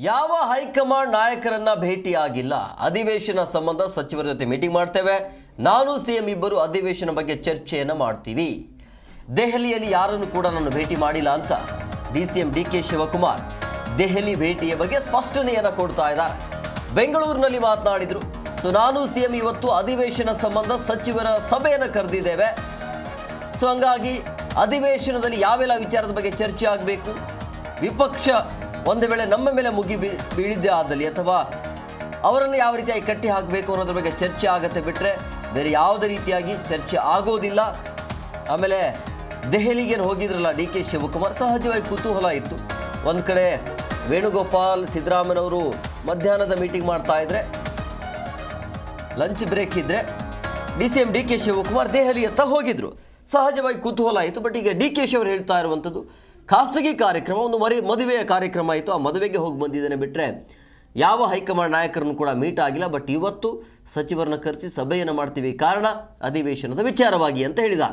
ಯಾವ ಹೈಕಮಾಂಡ್ ನಾಯಕರನ್ನ ಭೇಟಿಯಾಗಿಲ್ಲ. ಅಧಿವೇಶನ ಸಂಬಂಧ ಸಚಿವರ ಜೊತೆ ಮೀಟಿಂಗ್ ಮಾಡ್ತೇವೆ. ನಾನು ಸಿಎಂ ಇಬ್ಬರು ಅಧಿವೇಶನ ಬಗ್ಗೆ ಚರ್ಚೆಯನ್ನು ಮಾಡ್ತೀವಿ. ದೆಹಲಿಯಲ್ಲಿ ಯಾರನ್ನು ಕೂಡ ನಾನು ಭೇಟಿ ಮಾಡಿಲ್ಲ ಅಂತ ಡಿಸಿಎಂ ಡಿಕೆ ಶಿವಕುಮಾರ್ ದೆಹಲಿ ಭೇಟಿಯ ಬಗ್ಗೆ ಸ್ಪಷ್ಟನೆಯನ್ನು ಕೊಡ್ತಾ ಇದ್ದಾರೆ. ಬೆಂಗಳೂರಿನಲ್ಲಿ ಮಾತನಾಡಿದರು. ನಾನು ಸಿಎಂ ಇವತ್ತು ಅಧಿವೇಶನ ಸಂಬಂಧ ಸಚಿವರ ಸಭೆಯನ್ನು ಕರೆದಿದ್ದೇವೆ. ಹಂಗಾಗಿ ಅಧಿವೇಶನದಲ್ಲಿ ಯಾವೆಲ್ಲ ವಿಚಾರದ ಬಗ್ಗೆ ಚರ್ಚೆ ಆಗಬೇಕು, ವಿಪಕ್ಷ ಒಂದು ವೇಳೆ ನಮ್ಮ ಮೇಲೆ ಬೀಳಿದ್ದೇ ಆದಲ್ಲಿ ಅಥವಾ ಅವರನ್ನು ಯಾವ ರೀತಿಯಾಗಿ ಕಟ್ಟಿ ಹಾಕಬೇಕು ಅನ್ನೋದ್ರ ಬಗ್ಗೆ ಚರ್ಚೆ ಆಗುತ್ತೆ, ಬಿಟ್ಟರೆ ಬೇರೆ ಯಾವುದೇ ರೀತಿಯಾಗಿ ಚರ್ಚೆ ಆಗೋದಿಲ್ಲ. ಆಮೇಲೆ ದೆಹಲಿಗೆ ಹೋಗಿದ್ರಲ್ಲ ಡಿ ಕೆ ಶಿವಕುಮಾರ್, ಸಹಜವಾಗಿ ಕುತೂಹಲ ಇತ್ತು. ಒಂದು ಕಡೆ ವೇಣುಗೋಪಾಲ್ ಸಿದ್ದರಾಮಯ್ಯನವರು ಮಧ್ಯಾಹ್ನದ ಮೀಟಿಂಗ್ ಮಾಡ್ತಾ ಇದ್ರೆ, ಲಂಚ್ ಬ್ರೇಕ್ ಇದ್ದರೆ ಡಿಸಿಎಂ ಡಿ ಕೆ ಶಿವಕುಮಾರ್ ದೆಹಲಿಯತ್ತ ಹೋಗಿದ್ರು. ಸಹಜವಾಗಿ ಕುತೂಹಲ ಆಯಿತು. ಬಟ್ ಈಗ ಡಿ ಕೆ ಶಿ ಅವರು ಹೇಳ್ತಾ ಇರುವಂಥದ್ದು ಖಾಸಗಿ ಕಾರ್ಯಕ್ರಮ, ಒಂದು ಮದುವೆಯ ಕಾರ್ಯಕ್ರಮ ಆಯಿತು, ಆ ಮದುವೆಗೆ ಹೋಗಿ ಬಂದಿದ್ದೇನೆ, ಬಿಟ್ಟರೆ ಯಾವ ಹೈಕಮಾಂಡ್ ನಾಯಕರನ್ನು ಕೂಡ ಮೀಟ್ ಆಗಿಲ್ಲ. ಬಟ್ ಇವತ್ತು ಸಚಿವರನ್ನ ಕರೆಸಿ ಸಭೆಯನ್ನು ಮಾಡ್ತೀವಿ, ಕಾರಣ ಅಧಿವೇಶನದ ವಿಚಾರವಾಗಿ ಅಂತ ಹೇಳಿದ.